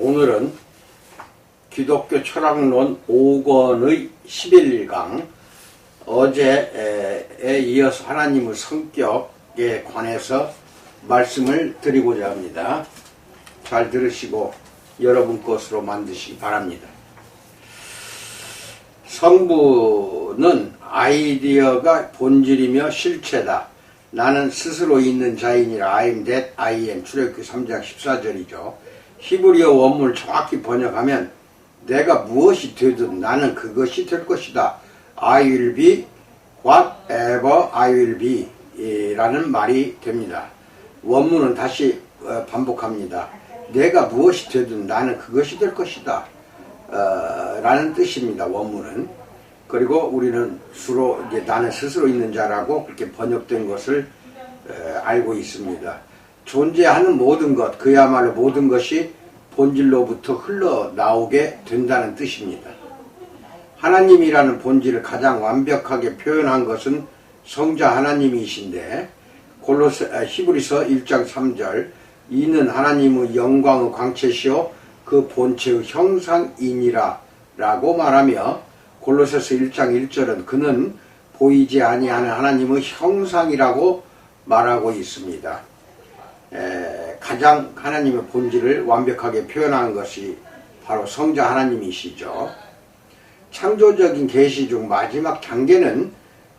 오늘은 기독교 철학론 5권의 11강 어제에 이어서 하나님의 성격에 관해서 말씀을 드리고자 합니다. 잘 들으시고 여러분 것으로 만드시기 바랍니다. 성부는 아이디어가 본질이며 실체다. 나는 스스로 있는 자인이라 I am that I am 출애굽기 3장 14절이죠. 히브리어 원문을 정확히 번역하면 내가 무엇이 되든 나는 그것이 될 것이다. I will be whatever I will be 라는 말이 됩니다. 원문은 다시 반복합니다. 내가 무엇이 되든 나는 그것이 될 것이다 라는 뜻입니다. 원문은. 그리고 우리는 주로 이제 나는 스스로 있는 자라고 그렇게 번역된 것을 알고 있습니다. 존재하는 모든 것, 그야말로 모든 것이 본질로부터 흘러나오게 된다는 뜻입니다. 하나님이라는 본질을 가장 완벽하게 표현한 것은 성자 하나님이신데 히브리서 1장 3절 이는 하나님의 영광의 광채시요 그 본체의 형상이니라 라고 말하며 골로새서 1장 1절은 그는 보이지 아니하는 하나님의 형상이라고 말하고 있습니다. 가장 하나님의 본질을 완벽하게 표현한 것이 바로 성자 하나님이시죠. 창조적인 계시 중 마지막 단계는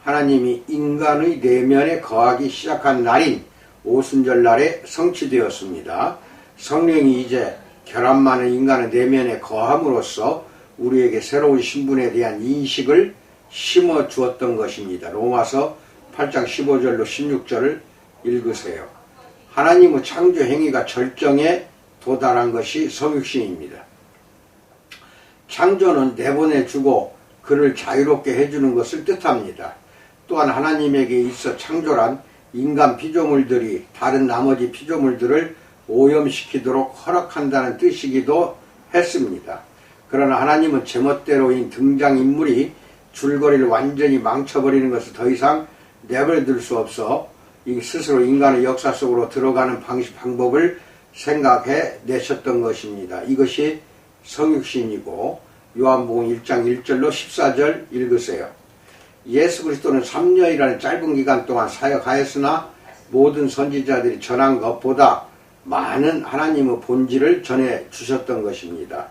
하나님이 인간의 내면에 거하기 시작한 날인 오순절날에 성취되었습니다. 성령이 이제 결함 많은 인간의 내면에 거함으로써 우리에게 새로운 신분에 대한 인식을 심어 주었던 것입니다. 로마서 8장 15절로 16절을 읽으세요. 하나님의 창조 행위가 절정에 도달한 것이 성육신입니다. 창조는 내보내주고 그를 자유롭게 해주는 것을 뜻합니다. 또한 하나님에게 있어 창조란 인간 피조물들이 다른 나머지 피조물들을 오염시키도록 허락한다는 뜻이기도 했습니다. 그러나 하나님은 제멋대로인 등장인물이 줄거리를 완전히 망쳐버리는 것을 더 이상 내버려둘 수 없어 스스로 인간의 역사 속으로 들어가는 방법을 생각해 내셨던 것입니다. 이것이 성육신이고 요한복음 1장 1절로 14절 읽으세요. 예수 그리스도는 3년이라는 짧은 기간 동안 사역하였으나 모든 선지자들이 전한 것보다 많은 하나님의 본질을 전해 주셨던 것입니다.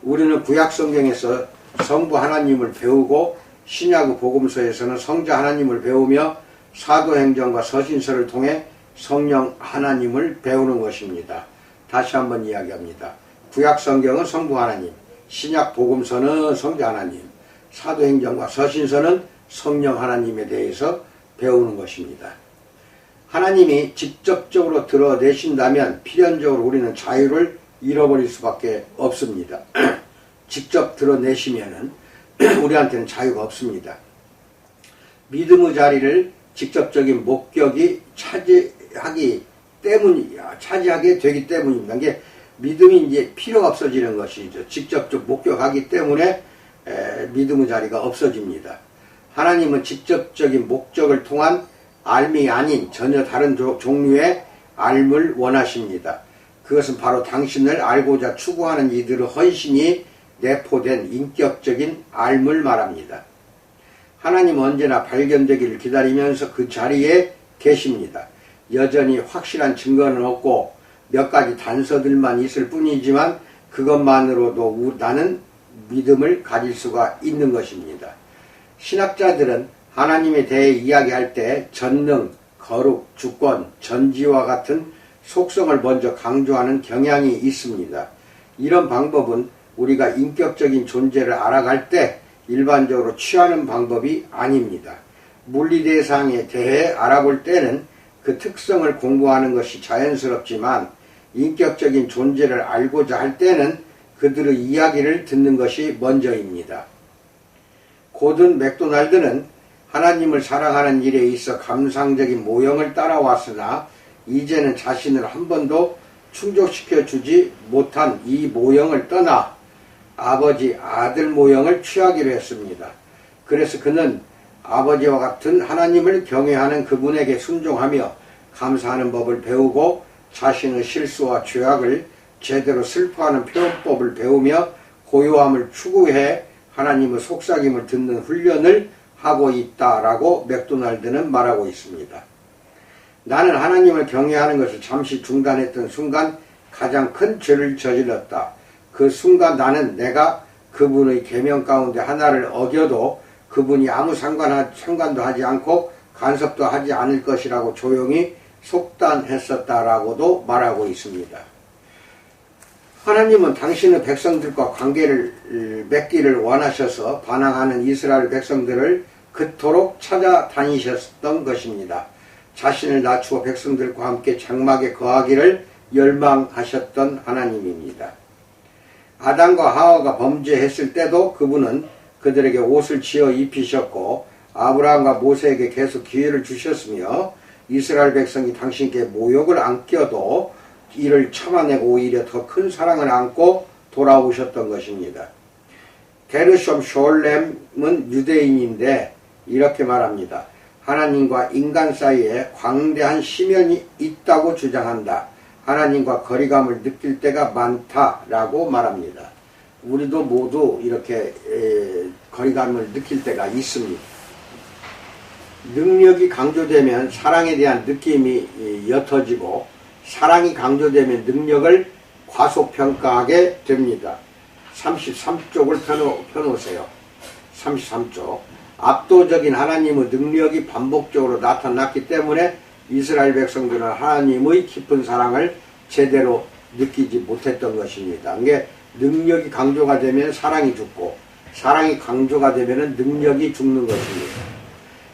우리는 구약 성경에서 성부 하나님을 배우고 신약의 복음서에서는 성자 하나님을 배우며 사도행전과 서신서를 통해 성령 하나님을 배우는 것입니다. 다시 한번 이야기합니다. 구약 성경은 성부 하나님, 신약 복음서는 성자 하나님, 사도행전과 서신서는 성령 하나님에 대해서 배우는 것입니다. 하나님이 직접적으로 드러내신다면 필연적으로 우리는 자유를 잃어버릴 수밖에 없습니다. 직접 드러내시면은 우리한테는 자유가 없습니다. 믿음의 자리를 직접적인 목격이 차지하게 되기 때문입니다. 이게 믿음이 이제 필요가 없어지는 것이죠. 직접적 목격하기 때문에 믿음의 자리가 없어집니다. 하나님은 직접적인 목적을 통한 알미 아닌 전혀 다른 종류의 알을 원하십니다. 그것은 바로 당신을 알고자 추구하는 이들의 헌신이 내포된 인격적인 알을 말합니다. 하나님은 언제나 발견되기를 기다리면서 그 자리에 계십니다. 여전히 확실한 증거는 없고 몇 가지 단서들만 있을 뿐이지만 그것만으로도 나는 믿음을 가질 수가 있는 것입니다. 신학자들은 하나님에 대해 이야기할 때 전능, 거룩, 주권, 전지와 같은 속성을 먼저 강조하는 경향이 있습니다. 이런 방법은 우리가 인격적인 존재를 알아갈 때 일반적으로 취하는 방법이 아닙니다. 물리대상에 대해 알아볼 때는 그 특성을 공부하는 것이 자연스럽지만 인격적인 존재를 알고자 할 때는 그들의 이야기를 듣는 것이 먼저입니다. 고든 맥도날드는 하나님을 사랑하는 일에 있어 감상적인 모형을 따라왔으나 이제는 자신을 한 번도 충족시켜 주지 못한 이 모형을 떠나 아버지 아들 모형을 취하기로 했습니다. 그래서 그는 아버지와 같은 하나님을 경외하는 그분에게 순종하며 감사하는 법을 배우고 자신의 실수와 죄악을 제대로 슬퍼하는 표현법을 배우며 고요함을 추구해 하나님의 속삭임을 듣는 훈련을 하고 있다라고 맥도날드는 말하고 있습니다. 나는 하나님을 경외하는 것을 잠시 중단했던 순간 가장 큰 죄를 저질렀다. 그 순간 나는 내가 그분의 계명 가운데 하나를 어겨도 그분이 아무 상관도 하지 않고 간섭도 하지 않을 것이라고 조용히 속단했었다라고도 말하고 있습니다. 하나님은 당신의 백성들과 관계를 맺기를 원하셔서 반항하는 이스라엘 백성들을 그토록 찾아다니셨던 것입니다. 자신을 낮추어 백성들과 함께 장막에 거하기를 열망하셨던 하나님입니다. 아담과 하와가 범죄했을 때도 그분은 그들에게 옷을 지어 입히셨고 아브라함과 모세에게 계속 기회를 주셨으며 이스라엘 백성이 당신께 모욕을 안겨도 이를 참아내고 오히려 더 큰 사랑을 안고 돌아오셨던 것입니다. 게르숑 숄렘은 유대인인데 이렇게 말합니다. 하나님과 인간 사이에 광대한 심연이 있다고 주장한다. 하나님과 거리감을 느낄 때가 많다라고 말합니다. 우리도 모두 이렇게 거리감을 느낄 때가 있습니다. 능력이 강조되면 사랑에 대한 느낌이 옅어지고 사랑이 강조되면 능력을 과소평가하게 됩니다. 33쪽을 펴놓으세요. 33쪽. 압도적인 하나님의 능력이 반복적으로 나타났기 때문에 이스라엘 백성들은 하나님의 깊은 사랑을 제대로 느끼지 못했던 것입니다. 이게 능력이 강조가 되면 사랑이 죽고 사랑이 강조가 되면 능력이 죽는 것입니다.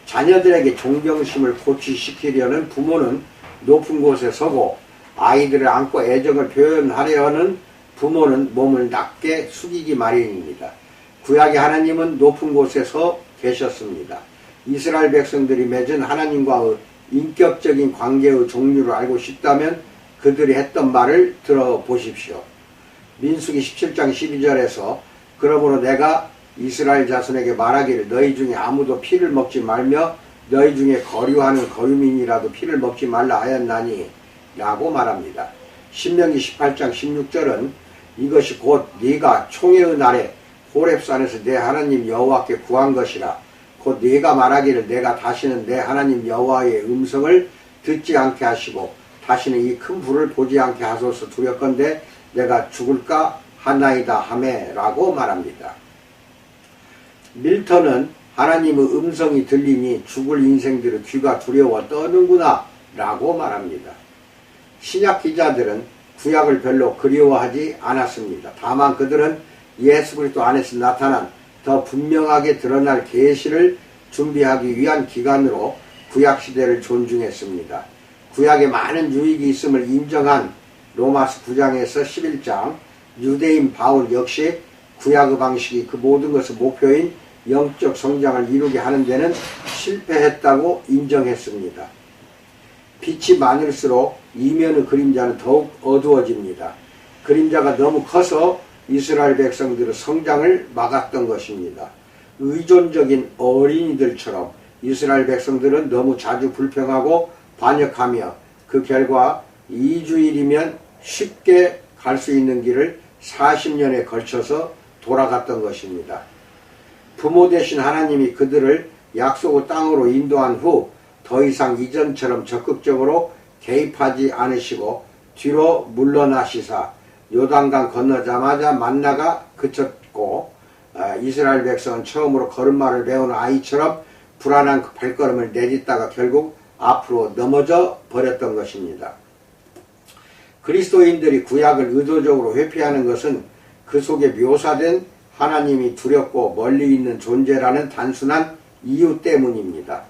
자녀들에게 존경심을 고취시키려는 부모는 높은 곳에 서고 아이들을 안고 애정을 표현하려는 부모는 몸을 낮게 숙이기 마련입니다. 구약의 하나님은 높은 곳에 서 계셨습니다. 이스라엘 백성들이 맺은 하나님과의 인격적인 관계의 종류를 알고 싶다면 그들이 했던 말을 들어보십시오. 민수기 17장 12절에서 그러므로 내가 이스라엘 자손에게 말하기를 너희 중에 아무도 피를 먹지 말며 너희 중에 거류하는 거류민이라도 피를 먹지 말라 하였나니 라고 말합니다. 신명기 18장 16절은 이것이 곧 네가 총회의 날에 호렙산에서 내 하나님 여호와께 구한 것이라. 곧 네가 말하기를 내가 다시는 내 하나님 여호와의 음성을 듣지 않게 하시고 다시는 이 큰 불을 보지 않게 하소서 두렵건대 내가 죽을까 하나이다 하매라고 말합니다. 밀턴은 하나님의 음성이 들리니 죽을 인생들의 귀가 두려워 떠는구나 라고 말합니다. 신약 기자들은 구약을 별로 그리워하지 않았습니다. 다만 그들은 예수 그리스도 안에서 나타난 더 분명하게 드러날 계시를 준비하기 위한 기간으로 구약시대를 존중했습니다. 구약에 많은 유익이 있음을 인정한 로마서 9장에서 11장 유대인 바울 역시 구약의 방식이 그 모든 것의 목표인 영적 성장을 이루게 하는 데는 실패했다고 인정했습니다. 빛이 많을수록 이면의 그림자는 더욱 어두워집니다. 그림자가 너무 커서 이스라엘 백성들의 성장을 막았던 것입니다. 의존적인 어린이들처럼 이스라엘 백성들은 너무 자주 불평하고 반역하며 그 결과 2주일이면 쉽게 갈 수 있는 길을 40년에 걸쳐서 돌아갔던 것입니다. 부모 되신 하나님이 그들을 약속의 땅으로 인도한 후 더 이상 이전처럼 적극적으로 개입하지 않으시고 뒤로 물러나시사 요단강 건너자마자 만나가 그쳤고 이스라엘 백성은 처음으로 걸음마를 배우는 아이처럼 불안한 그 발걸음을 내딛다가 결국 앞으로 넘어져 버렸던 것입니다. 그리스도인들이 구약을 의도적으로 회피하는 것은 그 속에 묘사된 하나님이 두렵고 멀리 있는 존재라는 단순한 이유 때문입니다.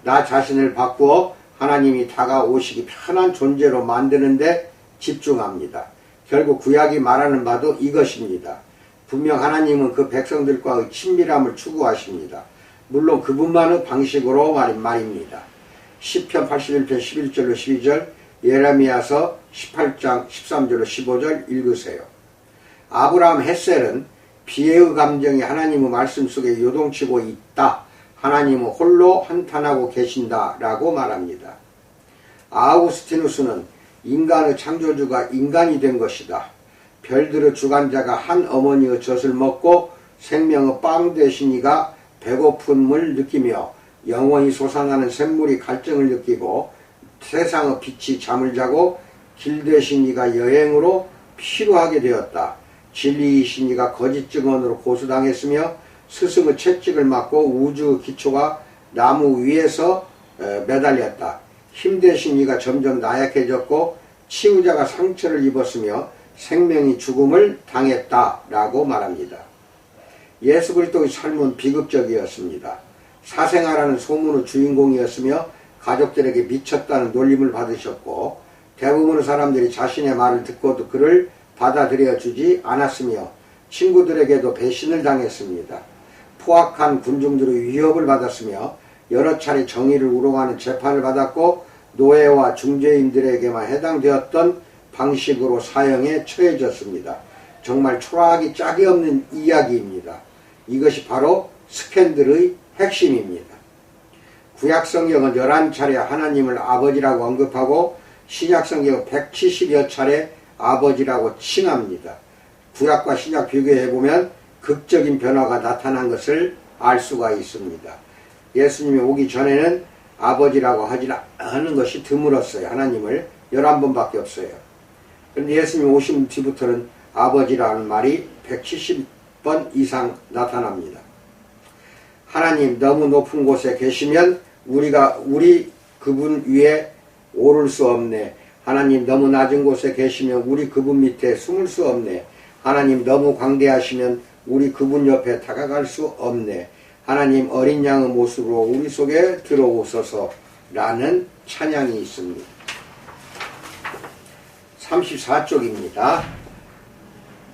나 자신을 바꾸어 하나님이 다가오시기 편한 존재로 만드는데 집중합니다. 결국 구약이 말하는 바도 이것입니다. 분명 하나님은 그 백성들과의 친밀함을 추구하십니다. 물론 그분만의 방식으로 말입니다. 시편 81편 11절로 12절, 예레미야서 18장 13절로 15절 읽으세요. 아브라함 헷셀은 비애의 감정이 하나님의 말씀 속에 요동치고 있다. 하나님은 홀로 한탄하고 계신다 라고 말합니다. 아우구스티누스는 인간의 창조주가 인간이 된 것이다. 별들의 주관자가 한 어머니의 젖을 먹고 생명의 빵 되신 이가 배고픔을 느끼며 영원히 솟아나는 샘물이 갈증을 느끼고 세상의 빛이 잠을 자고 길 되신 이가 여행으로 피로하게 되었다. 진리이신 이가 거짓 증언으로 고소당했으며 스승의 채찍을 맞고 우주의 기초가 나무 위에서 매달렸다. 힘되신 이가 점점 나약해졌고 치유자가 상처를 입었으며 생명이 죽음을 당했다라고 말합니다. 예수 그리스도의 삶은 비극적이었습니다. 사생아라는 소문의 주인공이었으며 가족들에게 미쳤다는 놀림을 받으셨고 대부분의 사람들이 자신의 말을 듣고도 그를 받아들여 주지 않았으며 친구들에게도 배신을 당했습니다. 포악한 군중들의 위협을 받았으며 여러 차례 정의를 우롱하는 재판을 받았고 노예와 중재인들에게만 해당되었던 방식으로 사형에 처해졌습니다. 정말 초라하기 짝이 없는 이야기입니다. 이것이 바로 스캔들의 핵심입니다. 구약성경은 11차례 하나님을 아버지라고 언급하고 신약성경은 170여 차례 아버지라고 칭합니다. 구약과 신약 비교해보면 극적인 변화가 나타난 것을 알 수가 있습니다. 예수님이 오기 전에는 아버지라고 하는 것이 드물었어요. 하나님을 11번밖에 없어요. 그런데 예수님이 오신 뒤부터는 아버지라는 말이 170번 이상 나타납니다. 하나님 너무 높은 곳에 계시면 우리 그분 위에 오를 수 없네. 하나님 너무 낮은 곳에 계시면 우리 그분 밑에 숨을 수 없네. 하나님 너무 광대하시면 우리 그분 옆에 다가갈 수 없네. 하나님 어린 양의 모습으로 우리 속에 들어오소서 라는 찬양이 있습니다. 34쪽입니다.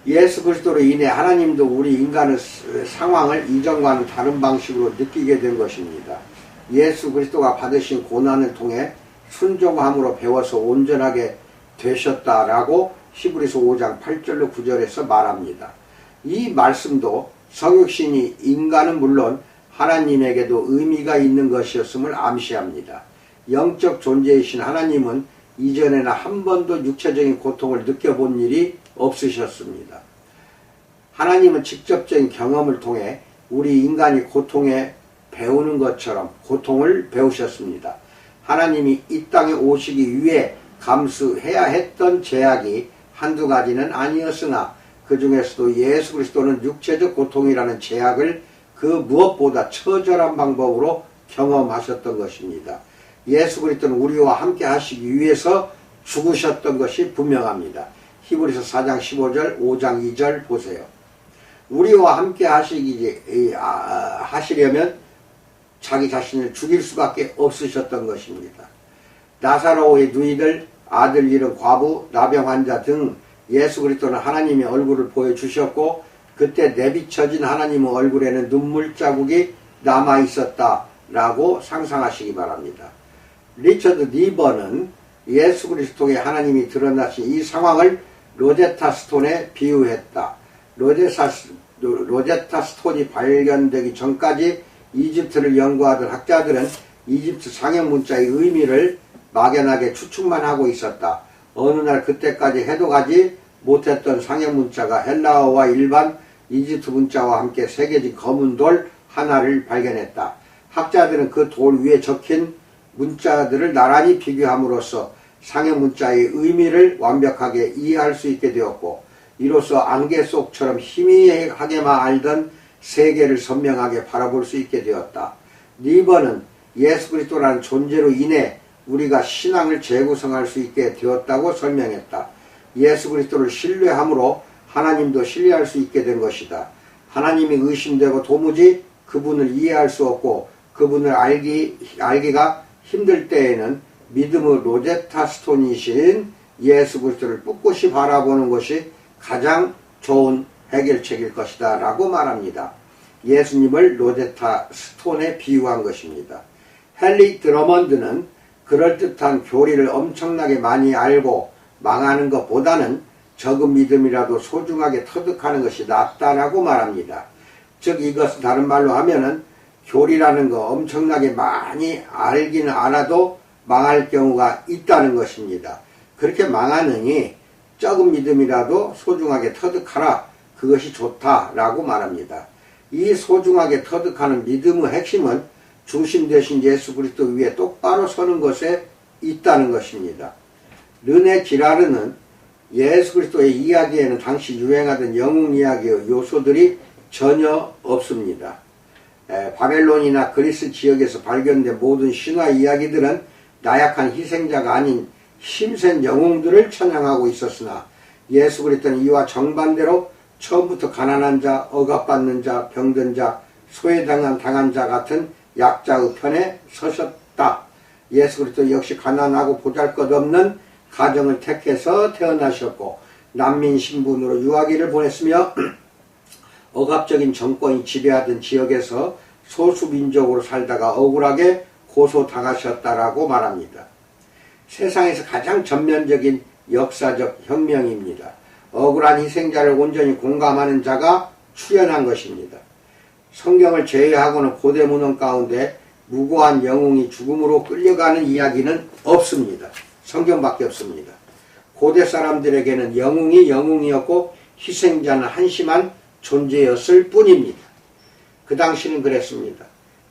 예수 그리스도로 인해 하나님도 우리 인간의 상황을 이전과는 다른 방식으로 느끼게 된 것입니다. 예수 그리스도가 받으신 고난을 통해 순종함으로 배워서 온전하게 되셨다라고 히브리서 5장 8절로 9절에서 말합니다. 이 말씀도 성육신이 인간은 물론 하나님에게도 의미가 있는 것이었음을 암시합니다. 영적 존재이신 하나님은 이전에는 한 번도 육체적인 고통을 느껴본 일이 없으셨습니다. 하나님은 직접적인 경험을 통해 우리 인간이 고통에 배우는 것처럼 고통을 배우셨습니다. 하나님이 이 땅에 오시기 위해 감수해야 했던 제약이 한두 가지는 아니었으나 그 중에서도 예수 그리스도는 육체적 고통이라는 제약을 그 무엇보다 처절한 방법으로 경험하셨던 것입니다. 예수 그리스도는 우리와 함께 하시기 위해서 죽으셨던 것이 분명합니다. 히브리서 4장 15절 5장 2절 보세요. 우리와 함께 하시려면 자기 자신을 죽일 수밖에 없으셨던 것입니다. 나사로의 누이들, 아들 잃은 과부, 나병 환자 등 예수 그리스도는 하나님의 얼굴을 보여주셨고 그때 내비쳐진 하나님의 얼굴에는 눈물 자국이 남아있었다라고 상상하시기 바랍니다. 리처드 니버는 예수 그리스도의 하나님이 드러나신 이 상황을 로제타 스톤에 비유했다. 로제타 스톤이 발견되기 전까지 이집트를 연구하던 학자들은 이집트 상형 문자의 의미를 막연하게 추측만 하고 있었다. 어느 날 그때까지 해도 가지 못했던 상형 문자가 헬라어와 일반 이집트 문자와 함께 새겨진 검은 돌 하나를 발견했다. 학자들은 그 돌 위에 적힌 문자들을 나란히 비교함으로써 상형 문자의 의미를 완벽하게 이해할 수 있게 되었고 이로써 안개 속처럼 희미하게만 알던 세계를 선명하게 바라볼 수 있게 되었다. 니버는 예수 그리스도라는 존재로 인해 우리가 신앙을 재구성할 수 있게 되었다고 설명했다. 예수 그리스도를 신뢰함으로 하나님도 신뢰할 수 있게 된 것이다. 하나님이 의심되고 도무지 그분을 이해할 수 없고 그분을 알기가 힘들 때에는 믿음의 로제타 스톤이신 예수 그리스도를 꿋꿋이 바라보는 것이 가장 좋은 해결책일 것이다 라고 말합니다. 예수님을 로제타 스톤에 비유한 것입니다. 헨리 드러먼드는 그럴듯한 교리를 엄청나게 많이 알고 망하는 것보다는 적은 믿음이라도 소중하게 터득하는 것이 낫다라고 말합니다. 즉 이것은 다른 말로 하면은 교리라는 거 엄청나게 많이 알기는 알아도 망할 경우가 있다는 것입니다. 그렇게 망하느니 적은 믿음이라도 소중하게 터득하라. 그것이 좋다라고 말합니다. 이 소중하게 터득하는 믿음의 핵심은 중심 되신 예수 그리스도 위에 똑바로 서는 것에 있다는 것입니다. 르네 지라르는 예수 그리스도의 이야기에는 당시 유행하던 영웅 이야기의 요소들이 전혀 없습니다. 바벨론이나 그리스 지역에서 발견된 모든 신화 이야기들은 나약한 희생자가 아닌 힘센 영웅들을 찬양하고 있었으나 예수 그리스도는 이와 정반대로 처음부터 가난한 자, 억압받는 자, 병든 자, 소외당한 자 같은 약자의 편에 서셨다. 예수 그리스도 역시 가난하고 보잘것없는 가정을 택해서 태어나셨고 난민 신분으로 유아기를 보냈으며 억압적인 정권이 지배하던 지역에서 소수민족으로 살다가 억울하게 고소당하셨다라고 말합니다. 세상에서 가장 전면적인 역사적 혁명입니다. 억울한 희생자를 온전히 공감하는 자가 출현한 것입니다. 성경을 제외하고는 고대 문헌 가운데 무고한 영웅이 죽음으로 끌려가는 이야기는 없습니다. 성경밖에 없습니다. 고대 사람들에게는 영웅이 영웅이었고 희생자는 한심한 존재였을 뿐입니다. 그 당시는 그랬습니다.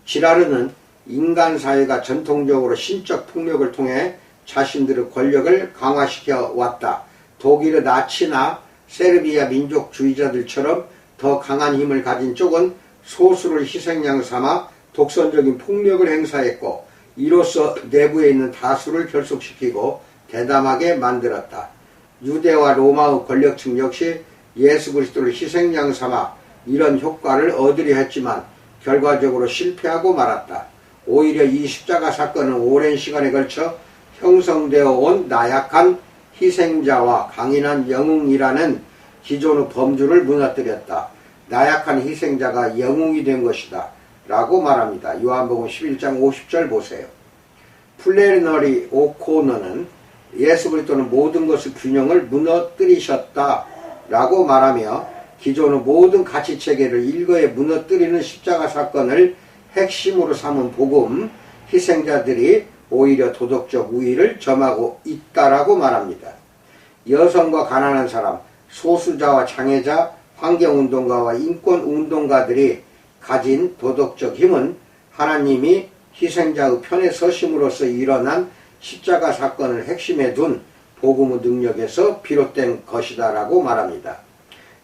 지라르는 인간 사회가 전통적으로 신적 폭력을 통해 자신들의 권력을 강화시켜 왔다. 독일의 나치나 세르비아 민족주의자들처럼 더 강한 힘을 가진 쪽은 소수를 희생양 삼아 독선적인 폭력을 행사했고 이로써 내부에 있는 다수를 결속시키고 대담하게 만들었다. 유대와 로마의 권력층 역시 예수 그리스도를 희생양 삼아 이런 효과를 얻으려 했지만 결과적으로 실패하고 말았다. 오히려 이 십자가 사건은 오랜 시간에 걸쳐 형성되어 온 나약한 희생자와 강인한 영웅이라는 기존의 범주를 무너뜨렸다. 나약한 희생자가 영웅이 된 것이다. 라고 말합니다. 요한복음 11장 50절 보세요. 플래너리 오코너는 예수 그리스도는 모든 것의 균형을 무너뜨리셨다. 라고 말하며 기존의 모든 가치체계를 일거에 무너뜨리는 십자가 사건을 핵심으로 삼은 복음, 희생자들이 오히려 도덕적 우위를 점하고 있다라고 말합니다. 여성과 가난한 사람, 소수자와 장애자, 환경운동가와 인권운동가들이 가진 도덕적 힘은 하나님이 희생자의 편에 서심으로써 일어난 십자가 사건을 핵심에 둔 복음의 능력에서 비롯된 것이다 라고 말합니다.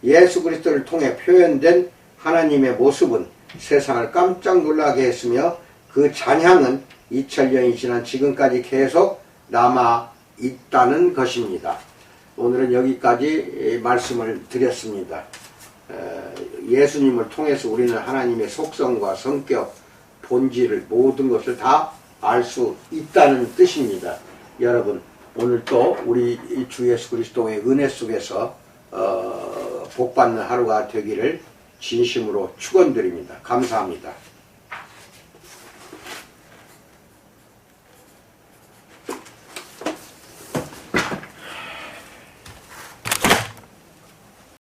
예수 그리스도를 통해 표현된 하나님의 모습은 세상을 깜짝 놀라게 했으며 그 잔향은 2000년이 지난 지금까지 계속 남아 있다는 것입니다. 오늘은 여기까지 말씀을 드렸습니다. 예수님을 통해서 우리는 하나님의 속성과 성격, 본질을 모든 것을 다 알 수 있다는 뜻입니다. 여러분 오늘 또 우리 주 예수 그리스도의 은혜 속에서 복받는 하루가 되기를 진심으로 축원드립니다. 감사합니다.